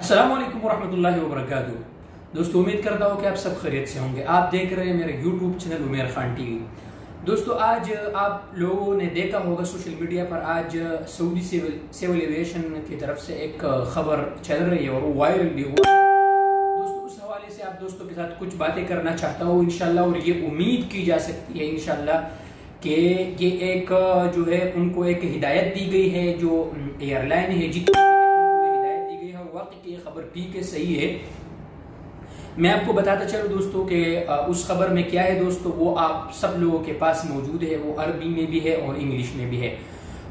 अस्सलामुअलैकुम वरहमतुल्लाहि वबरकातुहू। दोस्तों, उम्मीद करता हूँ कि आप सब खैरियत से होंगे। आप देख रहे हैं मेरे यूट्यूब चैनल उमेर खान टीवी। दोस्तों, आज आप लोगों ने देखा होगा सोशल मीडिया पर आज सऊदी सिविल एविएशन की तरफ से एक खबर चल रही है और वो वायरल भी हुआ है। दोस्तों, उस हवाले से आप दोस्तों के साथ कुछ बातें करना चाहता हूँ इंशाल्लाह। और ये उम्मीद की जा सकती है इंशाल्लाह कि ये एक जो है उनको एक हिदायत दी गई है, जो एयरलाइन है जितनी कि ये खबर ठीक है, सही है। मैं आपको बताता चलूं दोस्तों कि उस खबर में क्या है दोस्तों, वो आप सब लोगों के पास मौजूद है। वो अरबी में भी है और इंग्लिश में भी है।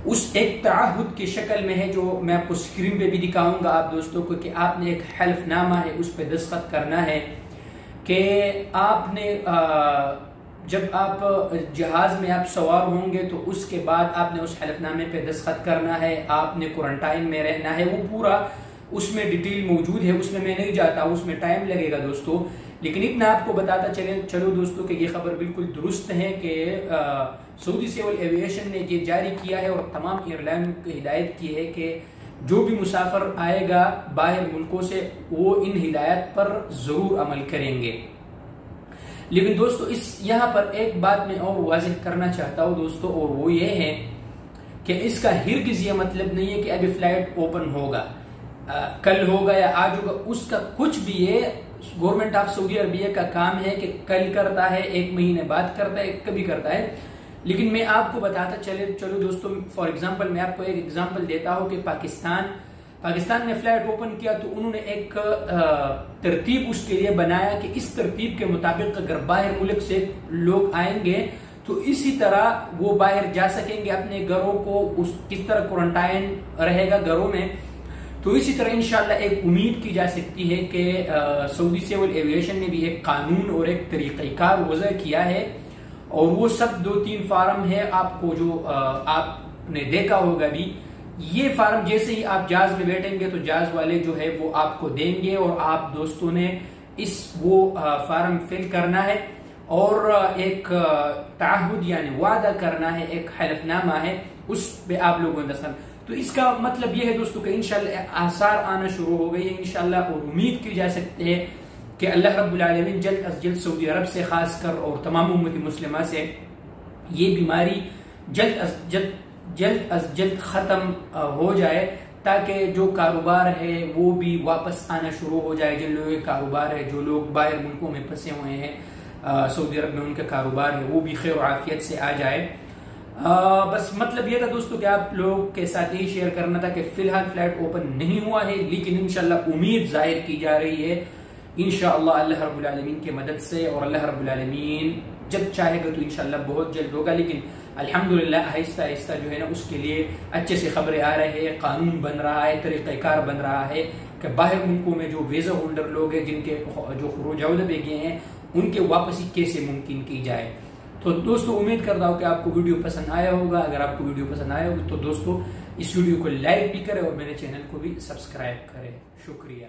उस एक ताहुद की शक्ल में है जो मैं आपको स्क्रीन पे भी दिखाऊंगा आप दोस्तों को, कि आपने एक हल्फनामा है उस पर दस्तखत करना है कि आपने जब आप जहाज में आप सवार होंगे तो उसके बाद आपने उस हल्फनामे पे दस्तखत करना है। आपने क्वारंटाइन में रहना है। वो पूरा उसमें डिटेल मौजूद है, उसमें मैं नहीं जाता, उसमें टाइम लगेगा दोस्तों। लेकिन इतना आपको बताता चलो दोस्तों कि ये खबर बिल्कुल दुरुस्त है कि सऊदी सिविल एविएशन ने ये जारी किया है और तमाम एयरलाइन को हिदायत की है कि जो भी मुसाफिर आएगा बाहर मुल्कों से वो इन हिदायत पर जरूर अमल करेंगे। लेकिन दोस्तों, इस यहाँ पर एक बात मैं और वाज़ेह करना चाहता हूँ दोस्तों, और वो ये है कि इसका हिरगिज़ ये मतलब नहीं है कि अभी फ्लाइट ओपन होगा, कल होगा या आज होगा, उसका कुछ भी। ये गवर्नमेंट ऑफ सऊदी अरबिया का काम है कि कल करता है, एक महीने बाद करता है, कभी करता है। लेकिन मैं आपको बताता चलो दोस्तों, फॉर एग्जांपल मैं आपको एक एग्जांपल देता हूं कि पाकिस्तान ने फ्लाइट ओपन किया तो उन्होंने एक तरतीब उसके लिए बनाया कि इस तरतीब के मुताबिक अगर बाहर मुल्क से लोग आएंगे तो इसी तरह वो बाहर जा सकेंगे अपने घरों को, किस तरह क्वारंटाइन रहेगा घरों में। तो इसी तरह इंशाल्लाह एक उम्मीद की जा सकती है कि सऊदी सिविल एविएशन ने भी एक कानून और एक तरीक़ाकार वज़ा किया है। और वो सब 2-3 फार्म है आपको, जो आपने देखा होगा भी। ये फार्म जैसे ही आप जहाज में बैठेंगे तो जहाज वाले जो है वो आपको देंगे और आप दोस्तों ने वो फार्म फिल करना है और एक ताहुद यानी वादा करना है, एक हल्फनामा है, उस पे आप लोगों ने दस्तखत। तो इसका मतलब यह है दोस्तों कि इंशाल्लाह आसार आना शुरू हो गई है इंशाल्लाह। और उम्मीद की जा सकती है कि अल्लाह रब्बुल आलमीन जल्द अज जल्द सऊदी अरब से खासकर और तमाम उम्मत मुस्लिमा से ये बीमारी जल्द अज जल्द खत्म हो जाए, ताकि जो कारोबार है वो भी वापस आना शुरू हो जाए। जिन लोगों के कारोबार है, जो लोग बाहर मुल्कों में फंसे हुए हैं सऊदी अरब में, उनका कारोबार है वो भी खैर आफियत से आ जाए। बस मतलब ये था दोस्तों कि आप लोगों के साथ यही शेयर करना था कि फिलहाल फ्लाइट ओपन नहीं हुआ है, लेकिन इंशाल्लाह उम्मीद जाहिर की जा रही है इंशाअल्लाह अल्लाह रब्बुल आलमीन की मदद से। और अल्लाह रब्बुल आलमीन जब चाहेगा तो इंशाअल्लाह बहुत जल्द होगा। लेकिन अल्हम्दुलिल्लाह आहिस्ता आहिस्ता जो है ना उसके लिए अच्छे से खबरें आ रही है, कानून बन रहा है, तरीक़ाकार बन रहा है कि बाहर मुल्कों में जो वीज़ा होल्डर लोग हैं जिनके जो खुरूज पे गए हैं उनके वापसी कैसे मुमकिन की जाए। तो दोस्तों, उम्मीद करता हूँ कि आपको वीडियो पसंद आया होगा। अगर आपको वीडियो पसंद आया होगा तो दोस्तों इस वीडियो को लाइक भी करें और मेरे चैनल को भी सब्सक्राइब करें। शुक्रिया।